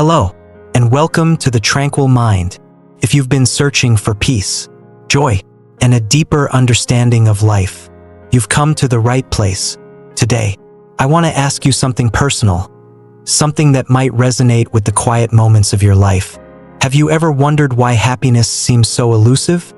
Hello, and welcome to the Tranquil Mind. If you've been searching for peace, joy, and a deeper understanding of life, you've come to the right place. Today, I want to ask you something personal, something that might resonate with the quiet moments of your life. Have you ever wondered why happiness seems so elusive?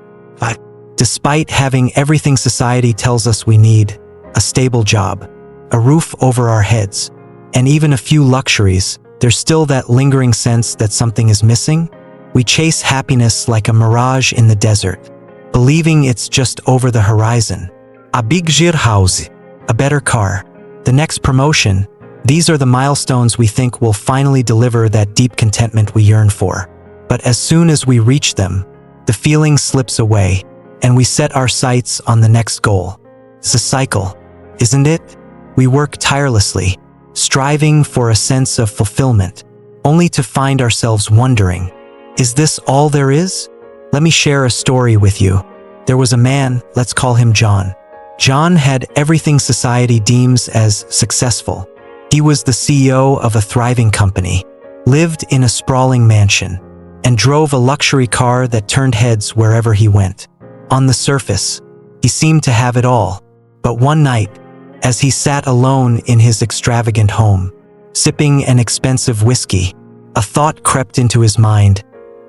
Despite having everything society tells us we need, a stable job, a roof over our heads, and even a few luxuries, there's still that lingering sense that something is missing. We chase happiness like a mirage in the desert, believing it's just over the horizon. A big house, a better car, the next promotion. These are the milestones we think will finally deliver that deep contentment we yearn for. But as soon as we reach them, the feeling slips away, and we set our sights on the next goal. It's a cycle, isn't it? We work tirelessly, striving for a sense of fulfillment, only to find ourselves wondering, is this all there is? Let me share a story with you. There was a man, let's call him John. John had everything society deems as successful. He was the CEO of a thriving company, lived in a sprawling mansion, and drove a luxury car that turned heads wherever he went. On the surface, he seemed to have it all. But one night, as he sat alone in his extravagant home, sipping an expensive whiskey, a thought crept into his mind.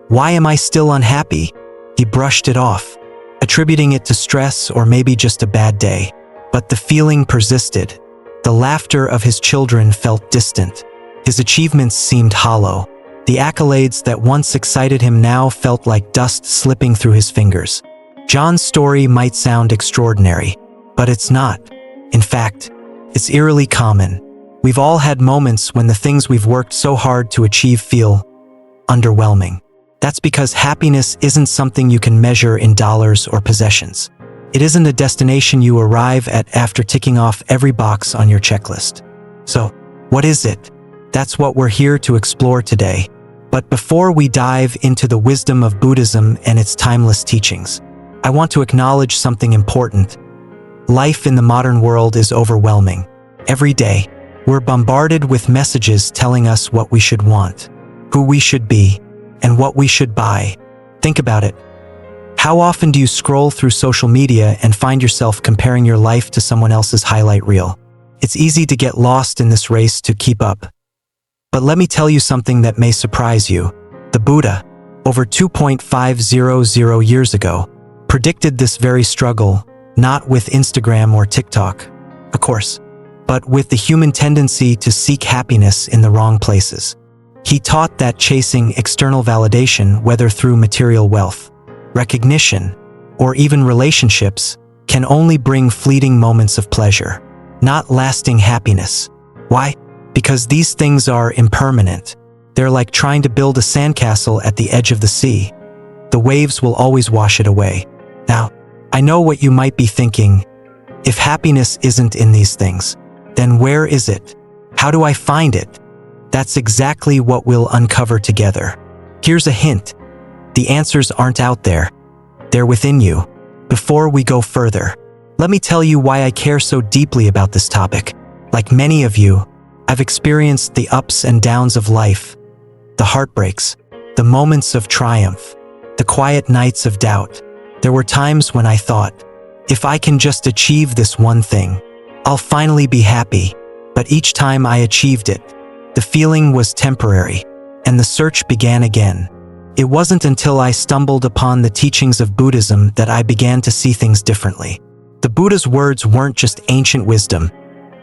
Why am I still unhappy? He brushed it off, attributing it to stress or maybe just a bad day. But the feeling persisted. The laughter of his children felt distant. His achievements seemed hollow. The accolades that once excited him now felt like dust slipping through his fingers. John's story might sound extraordinary, but it's not. In fact, it's eerily common. We've all had moments when the things we've worked so hard to achieve feel underwhelming. That's because happiness isn't something you can measure in dollars or possessions. It isn't a destination you arrive at after ticking off every box on your checklist. So, what is it? That's what we're here to explore today. But before we dive into the wisdom of Buddhism and its timeless teachings, I want to acknowledge something important. Life in the modern world is overwhelming. Every day, we're bombarded with messages telling us what we should want, who we should be, and what we should buy. Think about it. How often do you scroll through social media and find yourself comparing your life to someone else's highlight reel? It's easy to get lost in this race to keep up. But let me tell you something that may surprise you. The Buddha, over 2.500 years ago, predicted this very struggle, not with Instagram or TikTok, of course, but with the human tendency to seek happiness in the wrong places. He taught that chasing external validation, whether through material wealth, recognition, or even relationships, can only bring fleeting moments of pleasure, not lasting happiness. Why? Because these things are impermanent. They're like trying to build a sandcastle at the edge of the sea. The waves will always wash it away. Now, I know what you might be thinking. If happiness isn't in these things, then where is it? How do I find it? That's exactly what we'll uncover together. Here's a hint. The answers aren't out there. They're within you. Before we go further, let me tell you why I care so deeply about this topic. Like many of you, I've experienced the ups and downs of life, the heartbreaks, the moments of triumph, the quiet nights of doubt. There were times when I thought, if I can just achieve this one thing, I'll finally be happy. But each time I achieved it, the feeling was temporary, and the search began again. It wasn't until I stumbled upon the teachings of Buddhism that I began to see things differently. The Buddha's words weren't just ancient wisdom.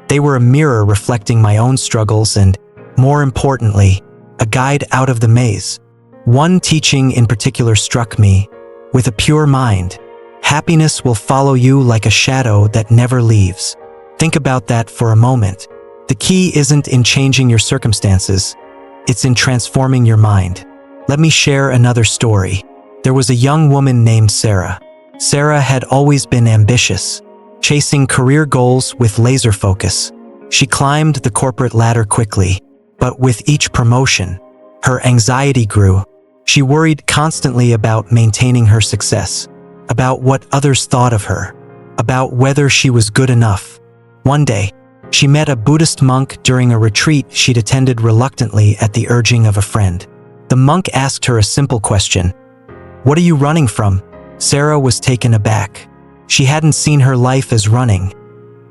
They were a mirror reflecting my own struggles and, more importantly, a guide out of the maze. One teaching in particular struck me. With a pure mind, happiness will follow you like a shadow that never leaves. Think about that for a moment. The key isn't in changing your circumstances, it's in transforming your mind. Let me share another story. There was a young woman named Sarah. Sarah had always been ambitious, chasing career goals with laser focus. She climbed the corporate ladder quickly, but with each promotion, her anxiety grew. She worried constantly about maintaining her success, about what others thought of her, about whether she was good enough. One day, She met a Buddhist monk during a retreat she'd attended reluctantly at the urging of a friend. The monk asked her a simple question. "What are you running from?" Sarah was taken aback. She hadn't seen her life as running.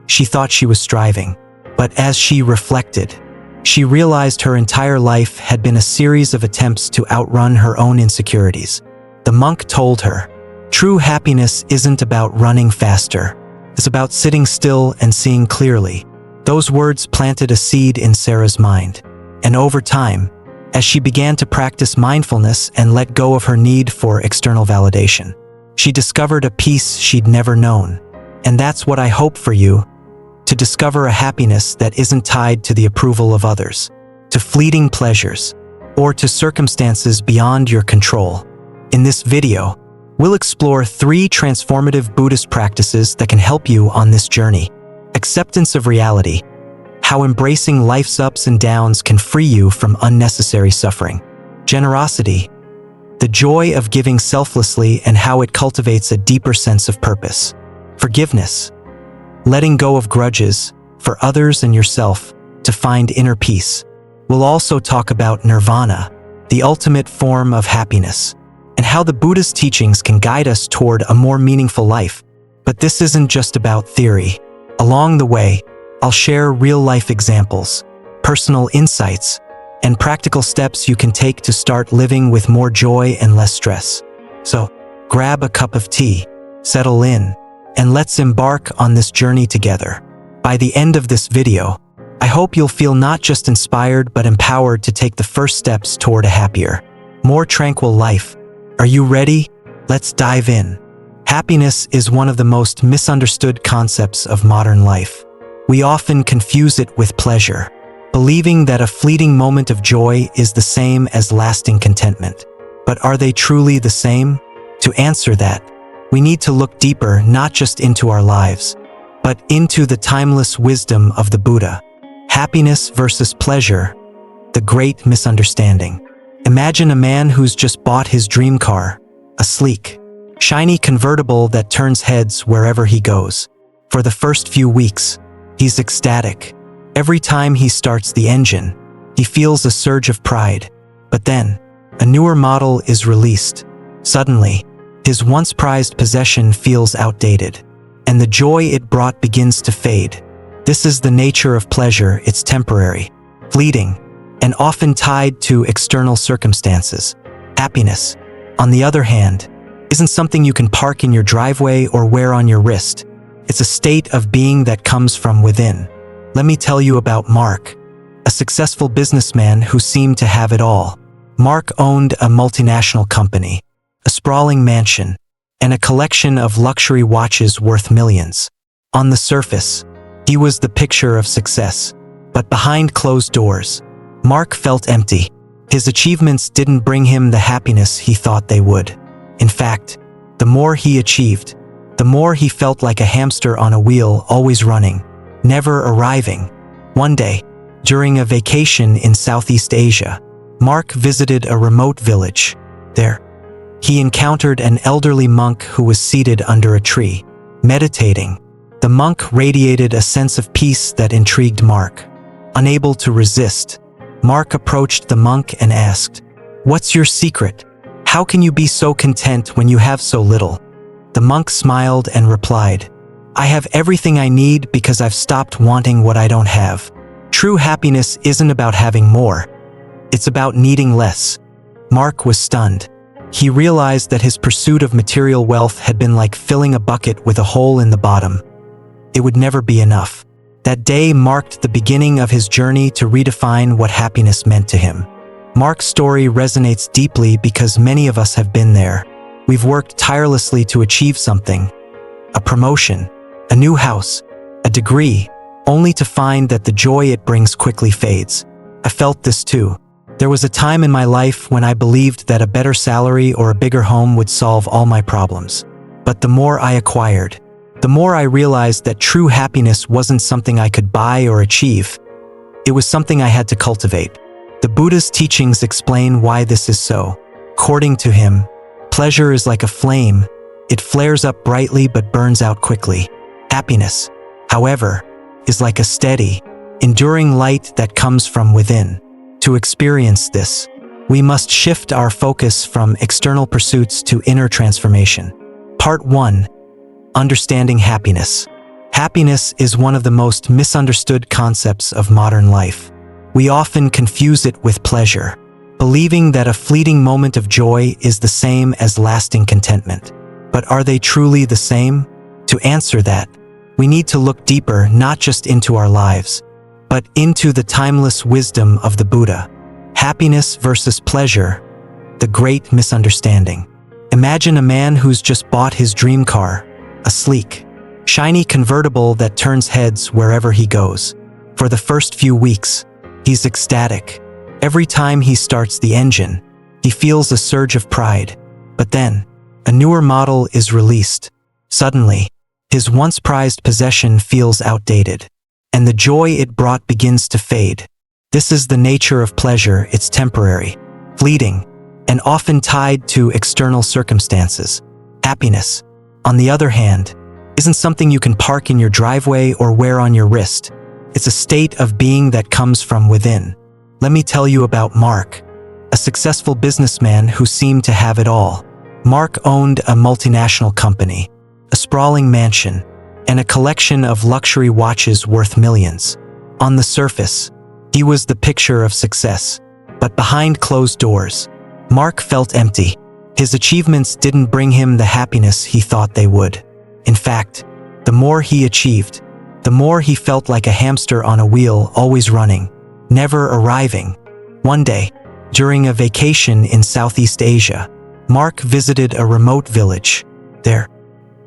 She thought she was striving. But as she reflected, she realized her entire life had been a series of attempts to outrun her own insecurities. The monk told her, "True happiness isn't about running faster. It's about sitting still and seeing clearly." Those words planted a seed in Sarah's mind. And over time, as she began to practice mindfulness and let go of her need for external validation, she discovered a peace she'd never known. And that's what I hope for you, to discover a happiness that isn't tied to the approval of others, to fleeting pleasures, or to circumstances beyond your control. In this video, we'll explore 3 transformative Buddhist practices that can help you on this journey. Acceptance of reality, how embracing life's ups and downs can free you from unnecessary suffering. Generosity, the joy of giving selflessly and how it cultivates a deeper sense of purpose. Forgiveness, letting go of grudges for others and yourself to find inner peace. We'll also talk about nirvana, the ultimate form of happiness, and how the Buddha's teachings can guide us toward a more meaningful life. But this isn't just about theory. Along the way, I'll share real-life examples, personal insights, and practical steps you can take to start living with more joy and less stress. So, grab a cup of tea, settle in, and let's embark on this journey together. By the end of this video, I hope you'll feel not just inspired but empowered to take the first steps toward a happier, more tranquil life. Are you ready? Let's dive in. Happiness is one of the most misunderstood concepts of modern life. We often confuse it with pleasure, believing that a fleeting moment of joy is the same as lasting contentment. But are they truly the same? To answer that, we need to look deeper not just into our lives, but into the timeless wisdom of the Buddha. Happiness versus pleasure, the great misunderstanding. Imagine a man who's just bought his dream car, a sleek, shiny convertible that turns heads wherever he goes. For the first few weeks, he's ecstatic. Every time he starts the engine, he feels a surge of pride. But then, a newer model is released. Suddenly, his once prized possession feels outdated, and the joy it brought begins to fade. This is the nature of pleasure. It's temporary, fleeting, and often tied to external circumstances. Happiness, on the other hand, isn't something you can park in your driveway or wear on your wrist. It's a state of being that comes from within. Let me tell you about Mark, a successful businessman who seemed to have it all. Mark owned a multinational company, a sprawling mansion, and a collection of luxury watches worth millions. On the surface, he was the picture of success. But behind closed doors, Mark felt empty. His achievements didn't bring him the happiness he thought they would. In fact, the more he achieved, the more he felt like a hamster on a wheel, always running, never arriving. One day, during a vacation in Southeast Asia, Mark visited a remote village. There, he encountered an elderly monk who was seated under a tree, meditating. The monk radiated a sense of peace that intrigued Mark. Unable to resist, Mark approached the monk and asked, "What's your secret? How can you be so content when you have so little?" The monk smiled and replied, "I have everything I need because I've stopped wanting what I don't have. True happiness isn't about having more. It's about needing less." Mark was stunned. He realized that his pursuit of material wealth had been like filling a bucket with a hole in the bottom. It would never be enough. That day marked the beginning of his journey to redefine what happiness meant to him. Mark's story resonates deeply because many of us have been there. We've worked tirelessly to achieve something, a promotion, a new house, a degree, only to find that the joy it brings quickly fades. I felt this too. There was a time in my life when I believed that a better salary or a bigger home would solve all my problems. But the more I acquired, the more I realized that true happiness wasn't something I could buy or achieve. It was something I had to cultivate. The Buddha's teachings explain why this is so. According to him, pleasure is like a flame. It flares up brightly but burns out quickly. Happiness, however, is like a steady, enduring light that comes from within. To experience this, we must shift our focus from external pursuits to inner transformation. Part 1. Understanding happiness. Happiness is one of the most misunderstood concepts of modern life. We often confuse it with pleasure, believing that a fleeting moment of joy is the same as lasting contentment. But are they truly the same? To answer that, we need to look deeper, not just into our lives, but into the timeless wisdom of the Buddha. Happiness versus pleasure, the great misunderstanding. Imagine a man who's just bought his dream car, a sleek, shiny convertible that turns heads wherever he goes. For the first few weeks, he's ecstatic. Every time he starts the engine, he feels a surge of pride. But then, a newer model is released. Suddenly, his once prized possession feels outdated, and the joy it brought begins to fade. This is the nature of pleasure. It's temporary, fleeting, and often tied to external circumstances. Happiness, on the other hand, isn't something you can park in your driveway or wear on your wrist. It's a state of being that comes from within. Let me tell you about Mark, a successful businessman who seemed to have it all. Mark owned a multinational company, a sprawling mansion, and a collection of luxury watches worth millions. On the surface, he was the picture of success, but behind closed doors, Mark felt empty. His achievements didn't bring him the happiness he thought they would. In fact, the more he achieved, the more he felt like a hamster on a wheel, always running, never arriving. One day, during a vacation in Southeast Asia, Mark visited a remote village. There,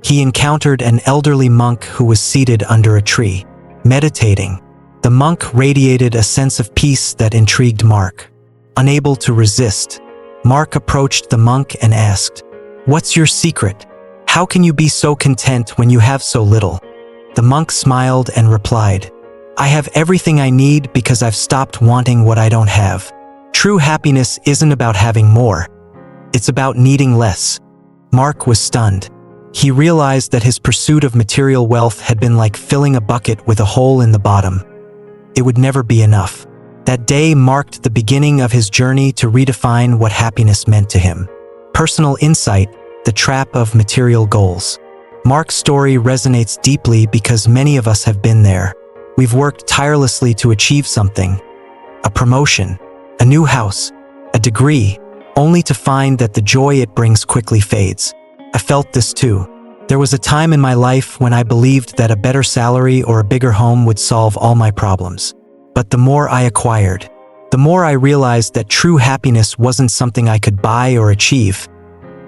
he encountered an elderly monk who was seated under a tree, meditating. The monk radiated a sense of peace that intrigued Mark. Unable to resist, Mark approached the monk and asked, "What's your secret? How can you be so content when you have so little?" The monk smiled and replied, "I have everything I need because I've stopped wanting what I don't have. True happiness isn't about having more. It's about needing less." Mark was stunned. He realized that his pursuit of material wealth had been like filling a bucket with a hole in the bottom. It would never be enough. That day marked the beginning of his journey to redefine what happiness meant to him. Personal insight, the trap of material goals. Mark's story resonates deeply because many of us have been there. We've worked tirelessly to achieve something, a promotion, a new house, a degree, only to find that the joy it brings quickly fades. I felt this too. There was a time in my life when I believed that a better salary or a bigger home would solve all my problems. But the more I acquired, the more I realized that true happiness wasn't something I could buy or achieve.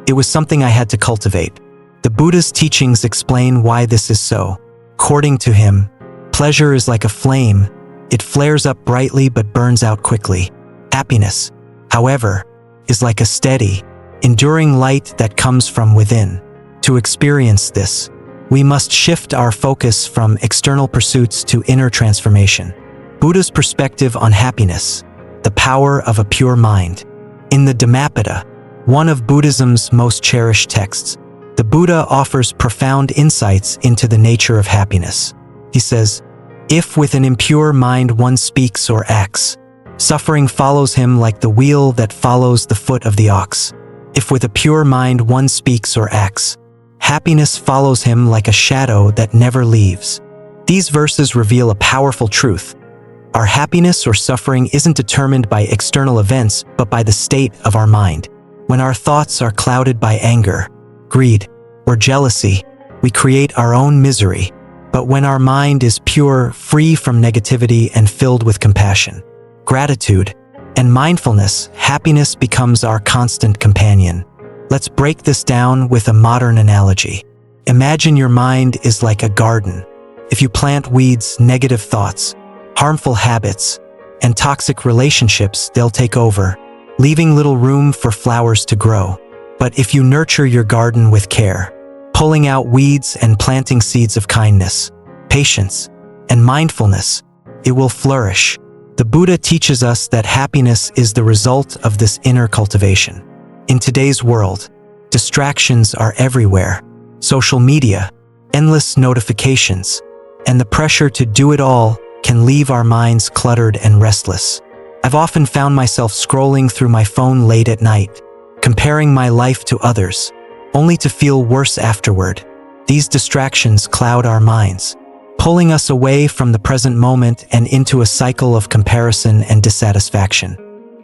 It was something I had to cultivate. The Buddha's teachings explain why this is so. According to him, pleasure is like a flame. It flares up brightly but burns out quickly. Happiness, however, is like a steady, enduring light that comes from within. To experience this, we must shift our focus from external pursuits to inner transformation. Buddha's perspective on happiness, the power of a pure mind. In the Dhammapada, one of Buddhism's most cherished texts, the Buddha offers profound insights into the nature of happiness. He says, "If with an impure mind one speaks or acts, suffering follows him like the wheel that follows the foot of the ox. If with a pure mind one speaks or acts, happiness follows him like a shadow that never leaves." These verses reveal a powerful truth. Our happiness or suffering isn't determined by external events, but by the state of our mind. When our thoughts are clouded by anger, greed, or jealousy, we create our own misery. But when our mind is pure, free from negativity and filled with compassion, gratitude, and mindfulness, happiness becomes our constant companion. Let's break this down with a modern analogy. Imagine your mind is like a garden. If you plant weeds, negative thoughts, harmful habits, and toxic relationships, they'll take over, leaving little room for flowers to grow. But if you nurture your garden with care, pulling out weeds and planting seeds of kindness, patience, and mindfulness, it will flourish. The Buddha teaches us that happiness is the result of this inner cultivation. In today's world, distractions are everywhere. Social media, endless notifications, and the pressure to do it all can leave our minds cluttered and restless. I've often found myself scrolling through my phone late at night, comparing my life to others, only to feel worse afterward. These distractions cloud our minds, pulling us away from the present moment and into a cycle of comparison and dissatisfaction.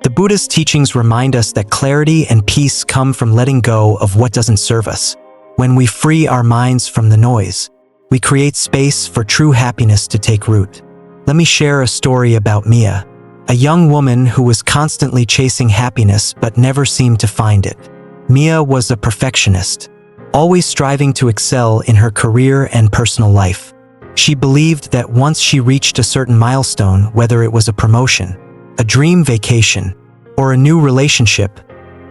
The Buddhist teachings remind us that clarity and peace come from letting go of what doesn't serve us. When we free our minds from the noise, we create space for true happiness to take root. Let me share a story about Mia, a young woman who was constantly chasing happiness but never seemed to find it. Mia was a perfectionist, always striving to excel in her career and personal life. She believed that once she reached a certain milestone, whether it was a promotion, a dream vacation, or a new relationship,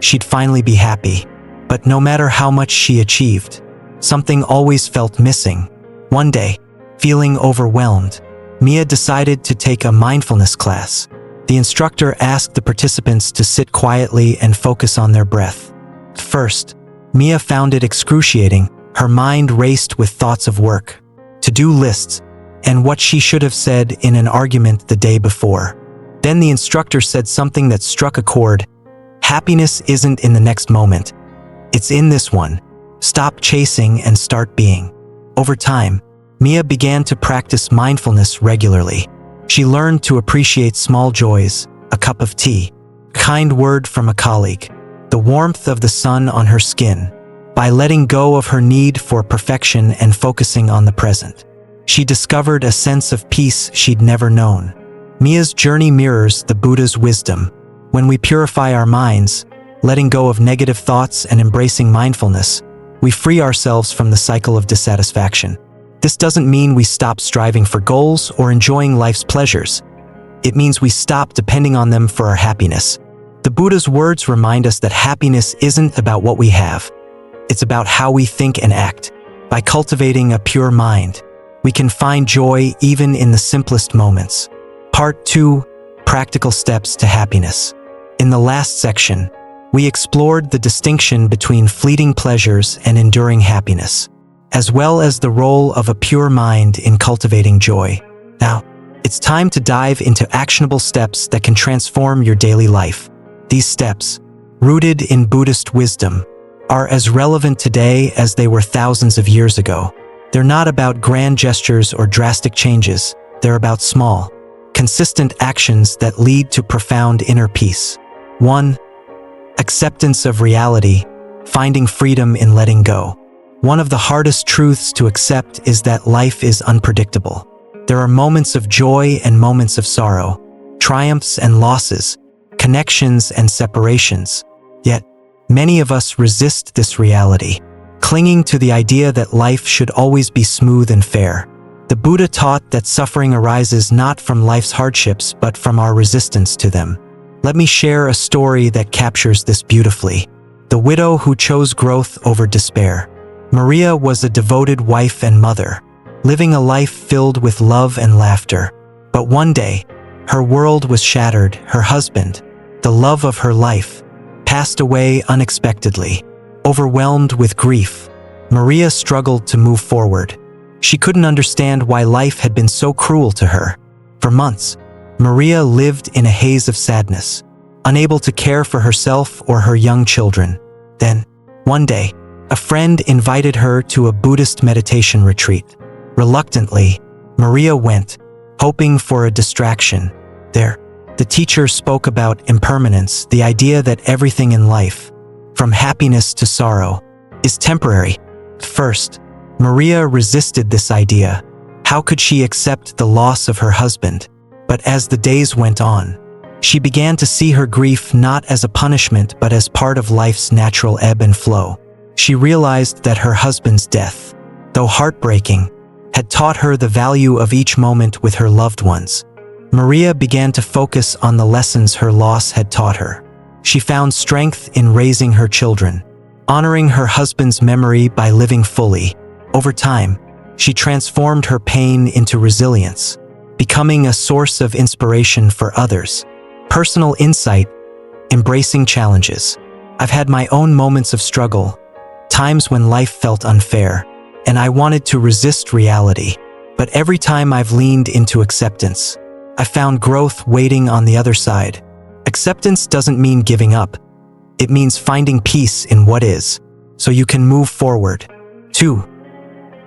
she'd finally be happy. But no matter how much she achieved, something always felt missing. One day, feeling overwhelmed, Mia decided to take a mindfulness class. The instructor asked the participants to sit quietly and focus on their breath. At first, Mia found it excruciating. Her mind raced with thoughts of work, to-do lists, and what she should have said in an argument the day before. Then the instructor said something that struck a chord. Happiness isn't in the next moment. It's in this one. Stop chasing and start being. Over time, Mia began to practice mindfulness regularly. She learned to appreciate small joys, a cup of tea, a kind word from a colleague, the warmth of the sun on her skin. By letting go of her need for perfection and focusing on the present, she discovered a sense of peace she'd never known. Mia's journey mirrors the Buddha's wisdom. When we purify our minds, letting go of negative thoughts and embracing mindfulness, we free ourselves from the cycle of dissatisfaction. This doesn't mean we stop striving for goals or enjoying life's pleasures. It means we stop depending on them for our happiness. The Buddha's words remind us that happiness isn't about what we have. It's about how we think and act. By cultivating a pure mind, we can find joy even in the simplest moments. Part 2: Practical Steps to Happiness. In the last section, we explored the distinction between fleeting pleasures and enduring happiness, as well as the role of a pure mind in cultivating joy. Now, it's time to dive into actionable steps that can transform your daily life. These steps, rooted in Buddhist wisdom, are as relevant today as they were thousands of years ago. They're not about grand gestures or drastic changes. They're about small, consistent actions that lead to profound inner peace. 1. Acceptance of reality, finding freedom in letting go. One of the hardest truths to accept is that life is unpredictable. There are moments of joy and moments of sorrow, triumphs and losses, connections and separations. Yet, many of us resist this reality, clinging to the idea that life should always be smooth and fair. The Buddha taught that suffering arises not from life's hardships but from our resistance to them. Let me share a story that captures this beautifully. The widow who chose growth over despair. Maria was a devoted wife and mother, living a life filled with love and laughter. But one day, her world was shattered. Her husband, the love of her life, passed away unexpectedly. Overwhelmed with grief, Maria struggled to move forward. She couldn't understand why life had been so cruel to her. For months, Maria lived in a haze of sadness, unable to care for herself or her young children. Then, one day, a friend invited her to a Buddhist meditation retreat. Reluctantly, Maria went, hoping for a distraction. There, the teacher spoke about impermanence, the idea that everything in life, from happiness to sorrow, is temporary. At first, Maria resisted this idea. How could she accept the loss of her husband? But as the days went on, she began to see her grief not as a punishment but as part of life's natural ebb and flow. She realized that her husband's death, though heartbreaking, had taught her the value of each moment with her loved ones. Maria began to focus on the lessons her loss had taught her. She found strength in raising her children, honoring her husband's memory by living fully. Over time, she transformed her pain into resilience, becoming a source of inspiration for others. Personal insight: embracing challenges. I've had my own moments of struggle, times when life felt unfair, and I wanted to resist reality. But every time I've leaned into acceptance, I found growth waiting on the other side. Acceptance doesn't mean giving up. It means finding peace in what is, so you can move forward. 2.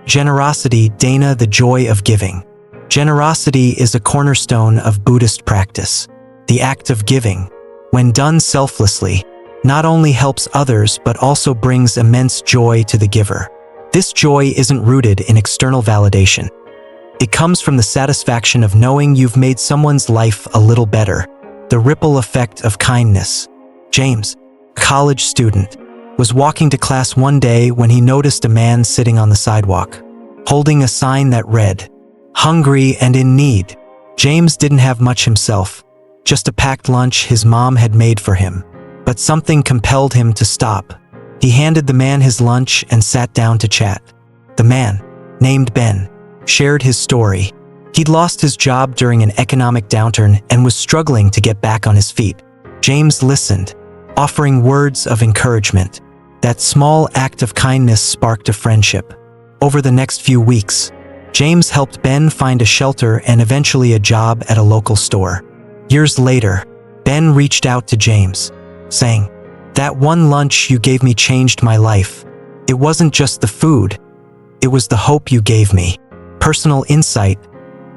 Generosity, Dana, the joy of giving. Generosity is a cornerstone of Buddhist practice. The act of giving, when done selflessly, not only helps others but also brings immense joy to the giver. This joy isn't rooted in external validation. It comes from the satisfaction of knowing you've made someone's life a little better. The ripple effect of kindness. James, a college student, was walking to class one day when he noticed a man sitting on the sidewalk, holding a sign that read, "Hungry and in need." James didn't have much himself, just a packed lunch his mom had made for him. But something compelled him to stop. He handed the man his lunch and sat down to chat. The man, named Ben, shared his story. He'd lost his job during an economic downturn and was struggling to get back on his feet. James listened, offering words of encouragement. That small act of kindness sparked a friendship. Over the next few weeks, James helped Ben find a shelter and eventually a job at a local store. Years later, Ben reached out to James, saying, "That one lunch you gave me changed my life. It wasn't just the food, it was the hope you gave me." Personal insight,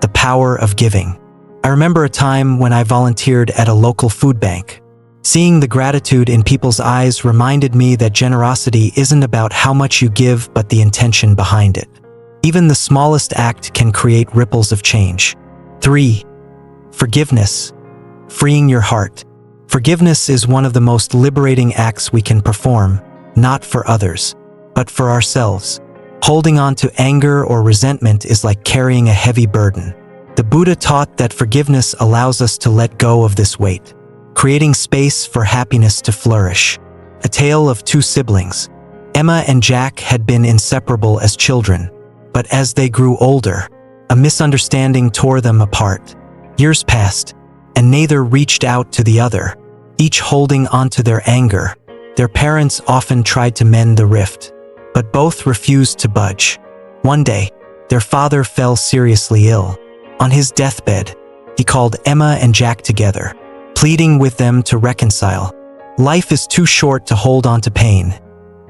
the power of giving. I remember a time when I volunteered at a local food bank. Seeing the gratitude in people's eyes reminded me that generosity isn't about how much you give but the intention behind it. Even the smallest act can create ripples of change. 3. Forgiveness, freeing your heart. Forgiveness is one of the most liberating acts we can perform, not for others, but for ourselves. Holding on to anger or resentment is like carrying a heavy burden. The Buddha taught that forgiveness allows us to let go of this weight, creating space for happiness to flourish. A tale of two siblings. Emma and Jack had been inseparable as children, but as they grew older, a misunderstanding tore them apart. Years passed, and neither reached out to the other, each holding onto their anger. Their parents often tried to mend the rift, but both refused to budge. One day, their father fell seriously ill. On his deathbed, he called Emma and Jack together, pleading with them to reconcile. "Life is too short to hold on to pain,"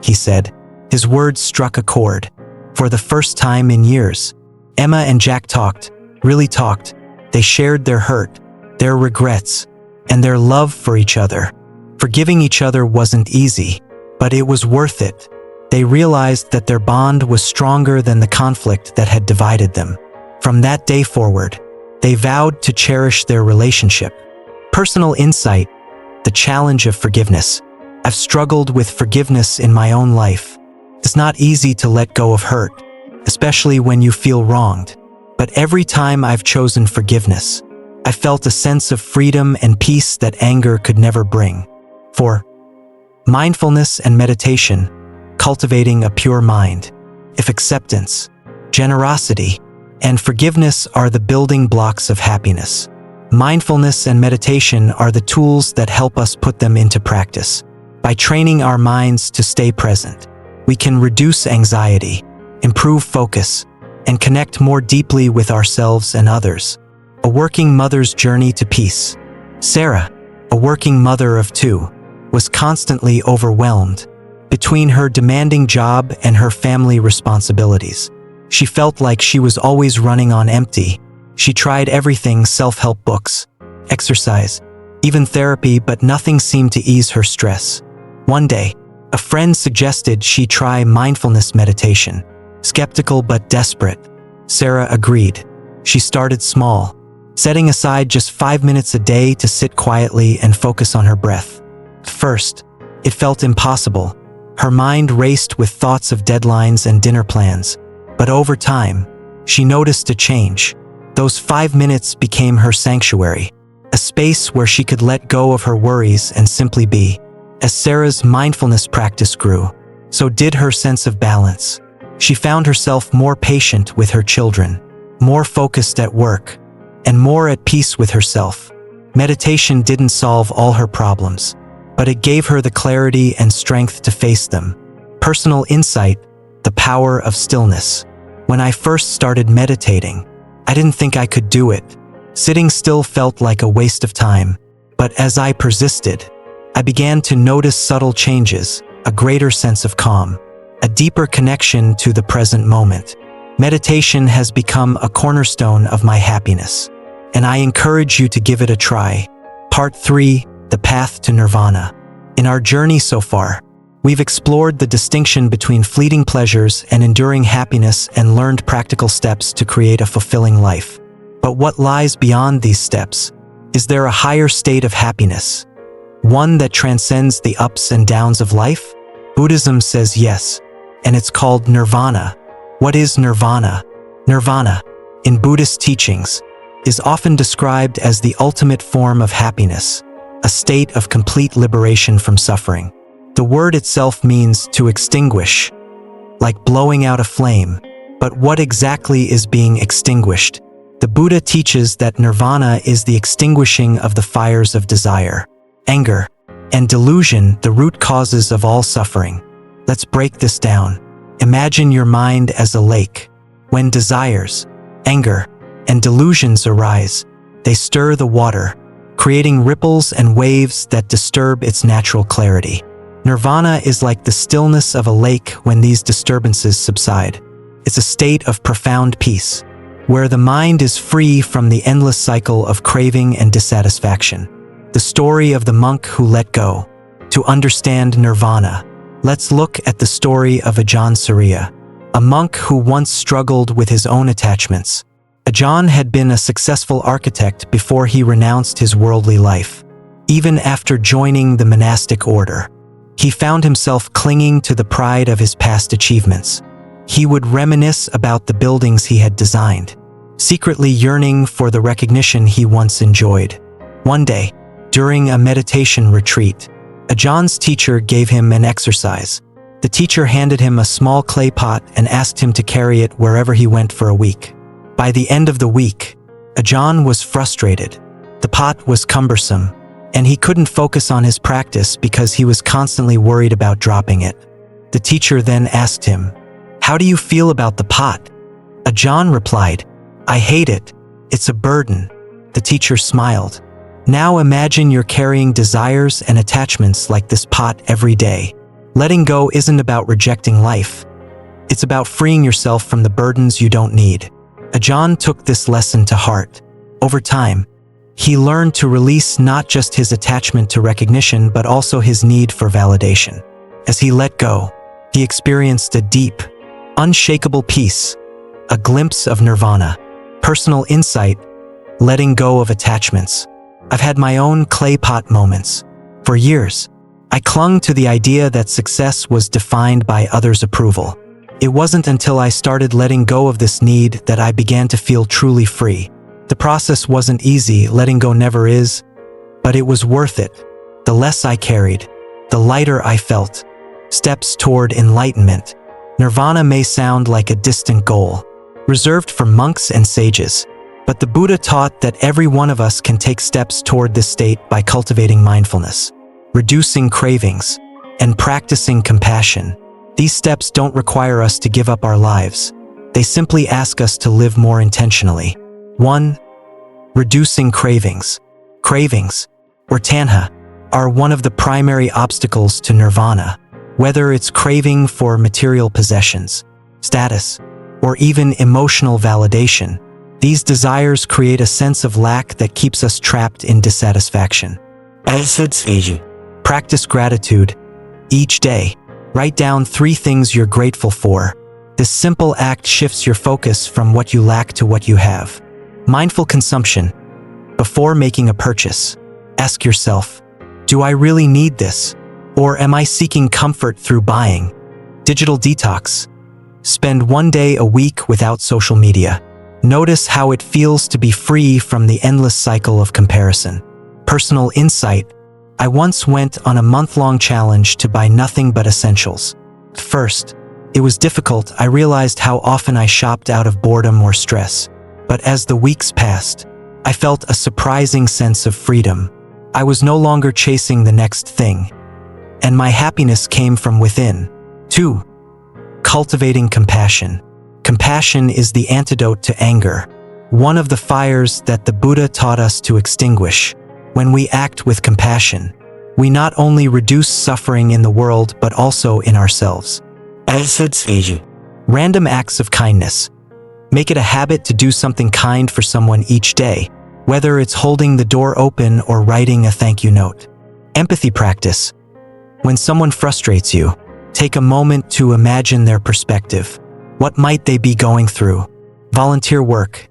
he said. His words struck a chord. For the first time in years, Emma and Jack talked, really talked. They shared their hurt, their regrets, and their love for each other. Forgiving each other wasn't easy, but it was worth it. They realized that their bond was stronger than the conflict that had divided them. From that day forward, they vowed to cherish their relationship. Personal insight, the challenge of forgiveness. I've struggled with forgiveness in my own life. It's not easy to let go of hurt, especially when you feel wronged. But every time I've chosen forgiveness, I felt a sense of freedom and peace that anger could never bring. 4. Mindfulness and meditation, cultivating a pure mind. If acceptance, generosity, and forgiveness are the building blocks of happiness, mindfulness and meditation are the tools that help us put them into practice. By training our minds to stay present, we can reduce anxiety, improve focus, and connect more deeply with ourselves and others. A working mother's journey to peace. Sarah, a working mother of 2, was constantly overwhelmed. Between her demanding job and her family responsibilities, she felt like she was always running on empty. She tried everything: self-help books, exercise, even therapy, but nothing seemed to ease her stress. One day, a friend suggested she try mindfulness meditation. Skeptical but desperate, Sarah agreed. She started small, setting aside just 5 minutes a day to sit quietly and focus on her breath. At first, it felt impossible. Her mind raced with thoughts of deadlines and dinner plans. But over time, she noticed a change. Those 5 minutes became her sanctuary, a space where she could let go of her worries and simply be. As Sarah's mindfulness practice grew, so did her sense of balance. She found herself more patient with her children, more focused at work, and more at peace with herself. Meditation didn't solve all her problems, but it gave her the clarity and strength to face them. Personal insight, the power of stillness. When I first started meditating, I didn't think I could do it. Sitting still felt like a waste of time. But as I persisted, I began to notice subtle changes, a greater sense of calm, a deeper connection to the present moment. Meditation has become a cornerstone of my happiness, and I encourage you to give it a try. Part 3, The Path to Nirvana. In our journey so far, we've explored the distinction between fleeting pleasures and enduring happiness and learned practical steps to create a fulfilling life. But what lies beyond these steps? Is there a higher state of happiness? One that transcends the ups and downs of life? Buddhism says yes, and it's called nirvana. What is nirvana? Nirvana, in Buddhist teachings, is often described as the ultimate form of happiness, a state of complete liberation from suffering. The word itself means to extinguish, like blowing out a flame. But what exactly is being extinguished? The Buddha teaches that nirvana is the extinguishing of the fires of desire, anger, and delusion, the root causes of all suffering. Let's break this down. Imagine your mind as a lake. When desires, anger, and delusions arise, they stir the water, creating ripples and waves that disturb its natural clarity. Nirvana is like the stillness of a lake when these disturbances subside. It's a state of profound peace, where the mind is free from the endless cycle of craving and dissatisfaction. The story of the monk who let go. To understand nirvana, let's look at the story of Ajahn Surya, a monk who once struggled with his own attachments. Ajahn had been a successful architect before he renounced his worldly life. Even after joining the monastic order, he found himself clinging to the pride of his past achievements. He would reminisce about the buildings he had designed, secretly yearning for the recognition he once enjoyed. One day, during a meditation retreat, Ajahn's teacher gave him an exercise. The teacher handed him a small clay pot and asked him to carry it wherever he went for a week. By the end of the week, Ajahn was frustrated. The pot was cumbersome, and he couldn't focus on his practice because he was constantly worried about dropping it. The teacher then asked him, "How do you feel about the pot?" Ajahn replied, "I hate it. It's a burden." The teacher smiled. "Now imagine you're carrying desires and attachments like this pot every day. Letting go isn't about rejecting life. It's about freeing yourself from the burdens you don't need." Ajahn took this lesson to heart. Over time, he learned to release not just his attachment to recognition but also his need for validation. As he let go, he experienced a deep, unshakable peace, a glimpse of nirvana. Personal insight, letting go of attachments. I've had my own clay pot moments. For years, I clung to the idea that success was defined by others' approval. It wasn't until I started letting go of this need that I began to feel truly free. The process wasn't easy, letting go never is, but it was worth it. The less I carried, the lighter I felt. Steps toward enlightenment. Nirvana may sound like a distant goal, reserved for monks and sages, but the Buddha taught that every one of us can take steps toward this state by cultivating mindfulness, reducing cravings, and practicing compassion. These steps don't require us to give up our lives. They simply ask us to live more intentionally. 1. Reducing cravings. Cravings, or tanha, are one of the primary obstacles to nirvana. Whether it's craving for material possessions, status, or even emotional validation, these desires create a sense of lack that keeps us trapped in dissatisfaction. Practice gratitude. Each day, write down 3 things you're grateful for. This simple act shifts your focus from what you lack to what you have. Mindful consumption. Before making a purchase, ask yourself, do I really need this? Or am I seeking comfort through buying? Digital detox. Spend 1 day a week without social media. Notice how it feels to be free from the endless cycle of comparison. Personal insight. I once went on a month-long challenge to buy nothing but essentials. At first, it was difficult. I realized how often I shopped out of boredom or stress. But as the weeks passed, I felt a surprising sense of freedom. I was no longer chasing the next thing, and my happiness came from within. 2. Cultivating compassion. Compassion is the antidote to anger, one of the fires that the Buddha taught us to extinguish. When we act with compassion, we not only reduce suffering in the world but also in ourselves. Random acts of kindness. Make it a habit to do something kind for someone each day, whether it's holding the door open or writing a thank you note. Empathy practice. When someone frustrates you, take a moment to imagine their perspective. What might they be going through? Volunteer work.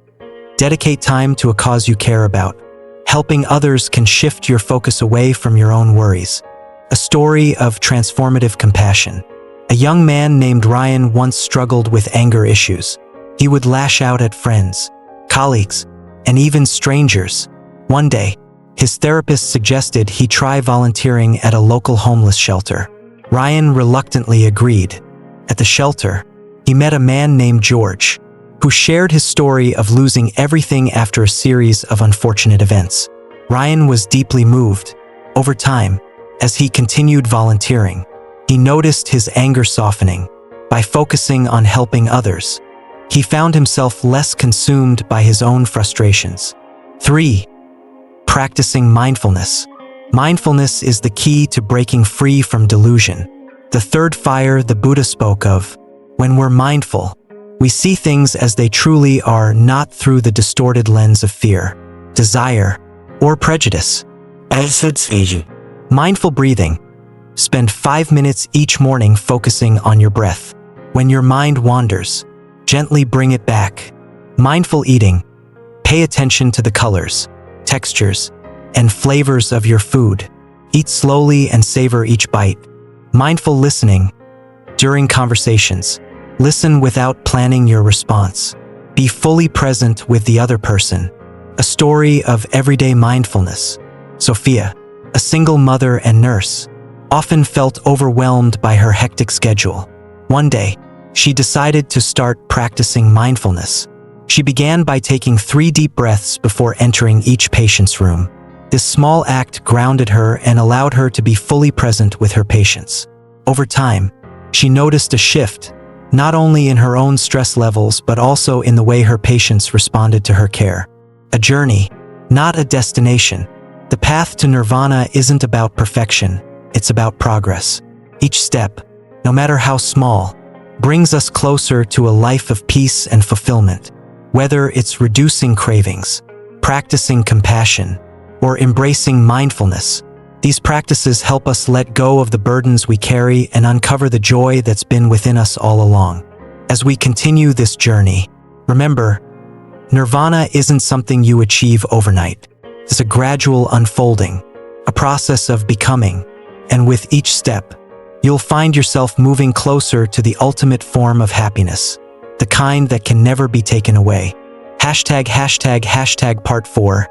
Dedicate time to a cause you care about. Helping others can shift your focus away from your own worries. A story of transformative compassion. A young man named Ryan once struggled with anger issues. He would lash out at friends, colleagues, and even strangers. One day, his therapist suggested he try volunteering at a local homeless shelter. Ryan reluctantly agreed. At the shelter, he met a man named George, who shared his story of losing everything after a series of unfortunate events. Ryan was deeply moved. Over time, as he continued volunteering, he noticed his anger softening. By focusing on helping others, he found himself less consumed by his own frustrations. 3. Practicing mindfulness. Mindfulness is the key to breaking free from delusion. The third fire the Buddha spoke of. When we're mindful, we see things as they truly are, not through the distorted lens of fear, desire, or prejudice. Mindful breathing. Spend 5 minutes each morning focusing on your breath. When your mind wanders, gently bring it back. Mindful eating. Pay attention to the colors, textures, and flavors of your food. Eat slowly and savor each bite. Mindful listening. During conversations, listen without planning your response. Be fully present with the other person. A story of everyday mindfulness. Sophia, a single mother and nurse, often felt overwhelmed by her hectic schedule. One day, she decided to start practicing mindfulness. She began by taking 3 deep breaths before entering each patient's room. This small act grounded her and allowed her to be fully present with her patients. Over time, she noticed a shift, not only in her own stress levels but also in the way her patients responded to her care. A journey, not a destination. The path to nirvana isn't about perfection, it's about progress. Each step, no matter how small, brings us closer to a life of peace and fulfillment. Whether it's reducing cravings, practicing compassion, or embracing mindfulness, these practices help us let go of the burdens we carry and uncover the joy that's been within us all along. As we continue this journey, remember, nirvana isn't something you achieve overnight. It's a gradual unfolding, a process of becoming, and with each step, you'll find yourself moving closer to the ultimate form of happiness, the kind that can never be taken away. Part 4.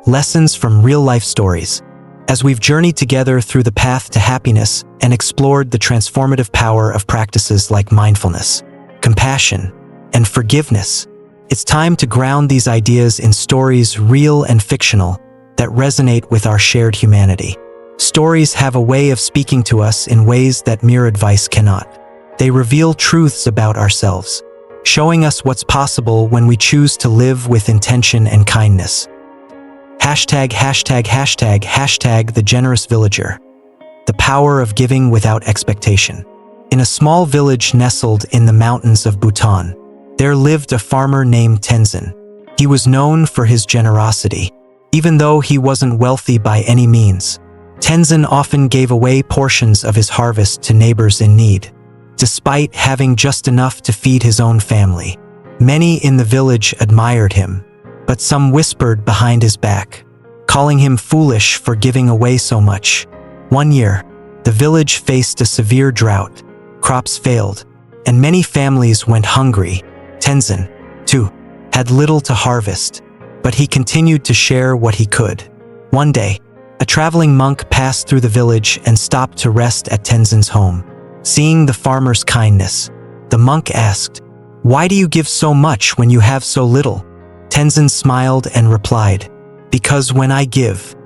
Lessons from real-life stories. As we've journeyed together through the path to happiness and explored the transformative power of practices like mindfulness, compassion, and forgiveness, it's time to ground these ideas in stories, real and fictional, that resonate with our shared humanity. Stories have a way of speaking to us in ways that mere advice cannot. They reveal truths about ourselves, showing us what's possible when we choose to live with intention and kindness. The generous villager. The power of giving without expectation. In a small village nestled in the mountains of Bhutan, there lived a farmer named Tenzin. He was known for his generosity. Even though he wasn't wealthy by any means, Tenzin often gave away portions of his harvest to neighbors in need. Despite having just enough to feed his own family, many in the village admired him, but some whispered behind his back, calling him foolish for giving away so much. One year, the village faced a severe drought. Crops failed, and many families went hungry. Tenzin, too, had little to harvest, but he continued to share what he could. One day, a traveling monk passed through the village and stopped to rest at Tenzin's home. Seeing the farmer's kindness, the monk asked, "Why do you give so much when you have so little?" Tenzin smiled and replied, "Because when I give,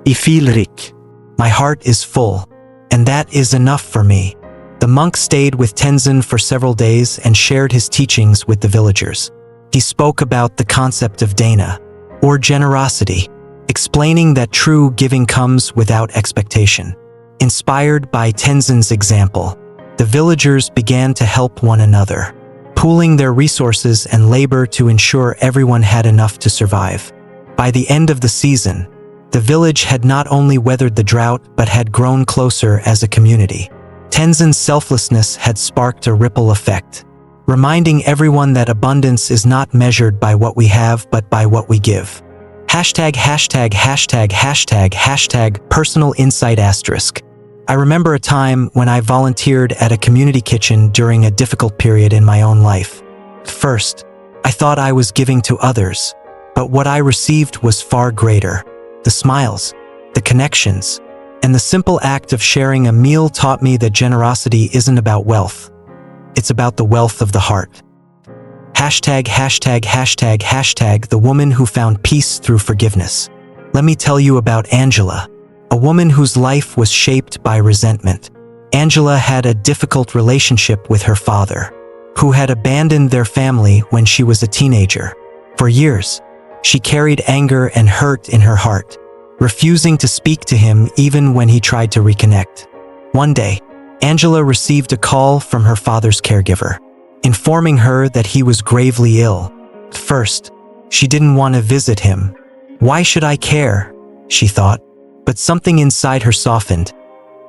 I feel rich. My heart is full, and that is enough for me." The monk stayed with Tenzin for several days and shared his teachings with the villagers. He spoke about the concept of dana, or generosity, explaining that true giving comes without expectation. Inspired by Tenzin's example, the villagers began to help one another, pooling their resources and labor to ensure everyone had enough to survive. By the end of the season, the village had not only weathered the drought but had grown closer as a community. Tenzin's selflessness had sparked a ripple effect, reminding everyone that abundance is not measured by what we have but by what we give. Hashtag personal insight asterisk. I remember a time when I volunteered at a community kitchen during a difficult period in my own life. At first, I thought I was giving to others, but what I received was far greater. The smiles, the connections, and the simple act of sharing a meal taught me that generosity isn't about wealth. It's about the wealth of the heart. Hashtag the woman who found peace through forgiveness. Let me tell you about Angela, a woman whose life was shaped by resentment. Angela had a difficult relationship with her father, who had abandoned their family when she was a teenager. For years, she carried anger and hurt in her heart, refusing to speak to him even when he tried to reconnect. One day, Angela received a call from her father's caregiver, informing her that he was gravely ill. At first, she didn't want to visit him. Why should I care? She thought. But something inside her softened,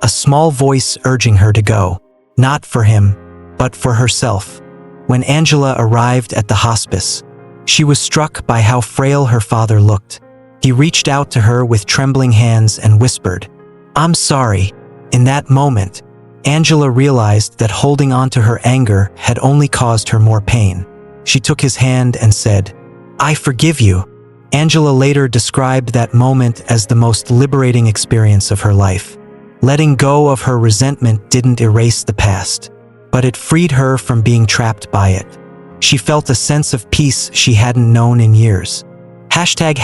a small voice urging her to go, not for him, but for herself. When Angela arrived at the hospice, she was struck by how frail her father looked. He reached out to her with trembling hands and whispered, "I'm sorry." In that moment, Angela realized that holding on to her anger had only caused her more pain. She took his hand and said, "I forgive you." Angela later described that moment as the most liberating experience of her life. Letting go of her resentment didn't erase the past, but it freed her from being trapped by it. She felt a sense of peace she hadn't known in years. Hashtag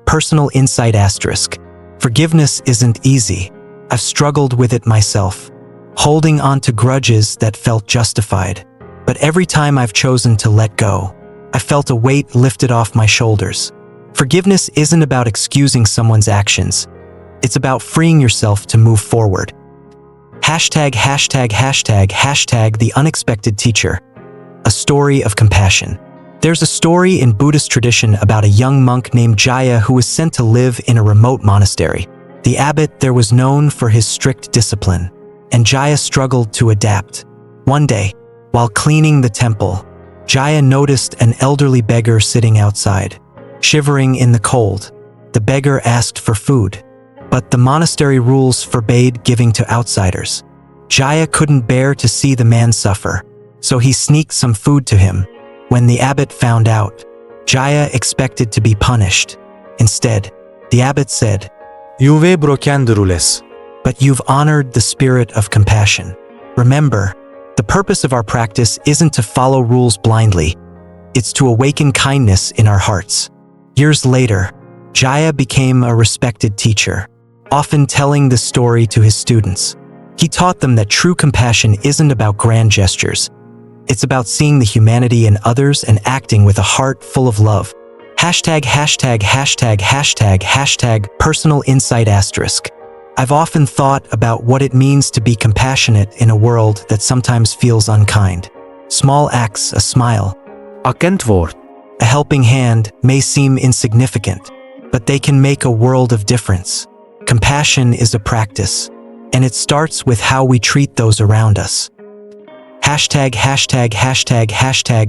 personal insight asterisk. Forgiveness isn't easy. I've struggled with it myself, holding on to grudges that felt justified. But every time I've chosen to let go, I felt a weight lifted off my shoulders. Forgiveness isn't about excusing someone's actions. It's about freeing yourself to move forward. Hashtag the unexpected teacher. A story of compassion. There's a story in Buddhist tradition about a young monk named Jaya who was sent to live in a remote monastery. The abbot there was known for his strict discipline, and Jaya struggled to adapt. One day, while cleaning the temple, Jaya noticed an elderly beggar sitting outside, shivering in the cold. The beggar asked for food, but the monastery rules forbade giving to outsiders. Jaya couldn't bear to see the man suffer, so he sneaked some food to him. When the abbot found out, Jaya expected to be punished. Instead, the abbot said, "You've broken the rules." "But you've honored the spirit of compassion. Remember, the purpose of our practice isn't to follow rules blindly. It's to awaken kindness in our hearts." Years later, Jaya became a respected teacher, often telling the story to his students. He taught them that true compassion isn't about grand gestures. It's about seeing the humanity in others and acting with a heart full of love. Hashtag personal insight asterisk. I've often thought about what it means to be compassionate in a world that sometimes feels unkind. Small acts, a smile, A kent woord. a helping hand may seem insignificant, but they can make a world of difference. Compassion is a practice, and it starts with how we treat those around us. Hashtag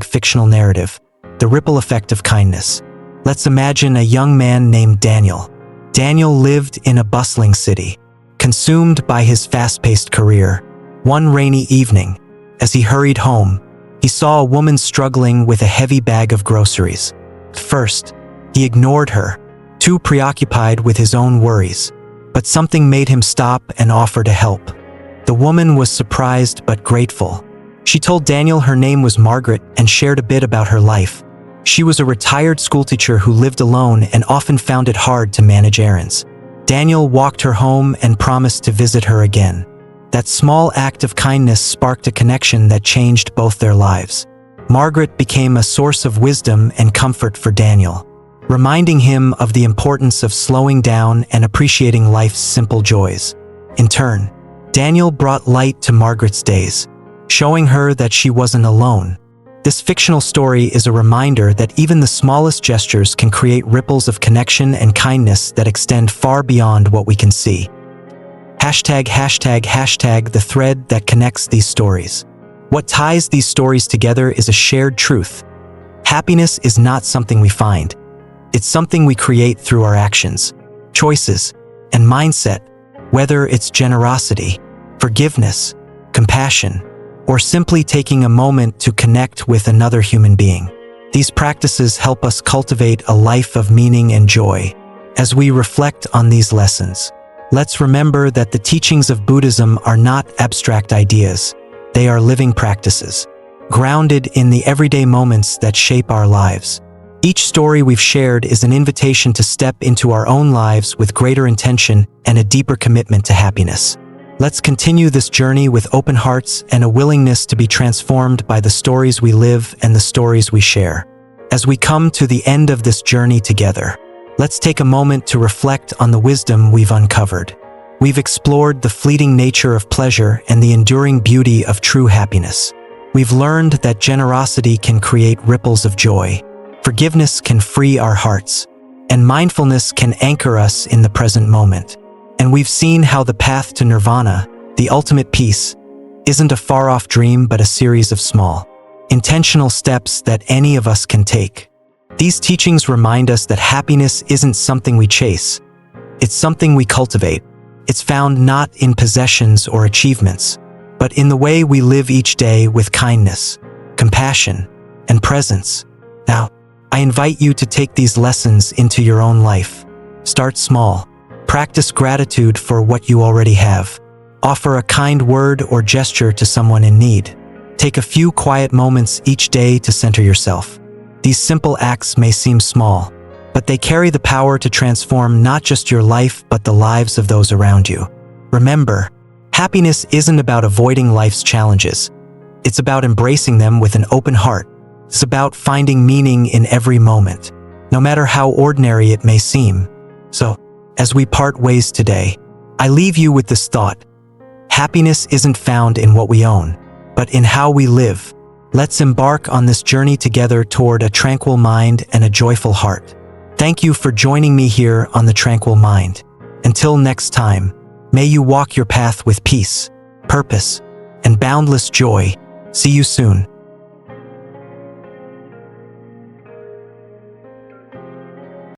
fictional narrative. The ripple effect of kindness. Let's imagine a young man named Daniel. Daniel lived in a bustling city, consumed by his fast-paced career. One rainy evening, as he hurried home, he saw a woman struggling with a heavy bag of groceries. At first, he ignored her, too preoccupied with his own worries. But something made him stop and offer to help. The woman was surprised but grateful. She told Daniel her name was Margaret and shared a bit about her life. She was a retired schoolteacher who lived alone and often found it hard to manage errands. Daniel walked her home and promised to visit her again. That small act of kindness sparked a connection that changed both their lives. Margaret became a source of wisdom and comfort for Daniel, reminding him of the importance of slowing down and appreciating life's simple joys. In turn, Daniel brought light to Margaret's days, showing her that she wasn't alone. This fictional story is a reminder that even the smallest gestures can create ripples of connection and kindness that extend far beyond what we can see. ####, the thread that connects these stories. What ties these stories together is a shared truth. Happiness is not something we find. It's something we create through our actions, choices, and mindset, whether it's generosity, forgiveness, compassion, or simply taking a moment to connect with another human being. These practices help us cultivate a life of meaning and joy. As we reflect on these lessons, let's remember that the teachings of Buddhism are not abstract ideas. They are living practices, grounded in the everyday moments that shape our lives. Each story we've shared is an invitation to step into our own lives with greater intention and a deeper commitment to happiness. Let's continue this journey with open hearts and a willingness to be transformed by the stories we live and the stories we share. As we come to the end of this journey together, let's take a moment to reflect on the wisdom we've uncovered. We've explored the fleeting nature of pleasure and the enduring beauty of true happiness. We've learned that generosity can create ripples of joy, forgiveness can free our hearts, and mindfulness can anchor us in the present moment. And we've seen how the path to nirvana, the ultimate peace, isn't a far-off dream but a series of small, intentional steps that any of us can take. These teachings remind us that happiness isn't something we chase, it's something we cultivate. It's found not in possessions or achievements, but in the way we live each day with kindness, compassion, and presence. Now, I invite you to take these lessons into your own life. Start small. Practice gratitude for what you already have. Offer a kind word or gesture to someone in need. Take a few quiet moments each day to center yourself. These simple acts may seem small, but they carry the power to transform not just your life but the lives of those around you. Remember, happiness isn't about avoiding life's challenges. It's about embracing them with an open heart. It's about finding meaning in every moment, no matter how ordinary it may seem. So, as we part ways today, I leave you with this thought. Happiness isn't found in what we own, but in how we live. Let's embark on this journey together toward a tranquil mind and a joyful heart. Thank you for joining me here on the Tranquil Mind. Until next time, may you walk your path with peace, purpose, and boundless joy. See you soon.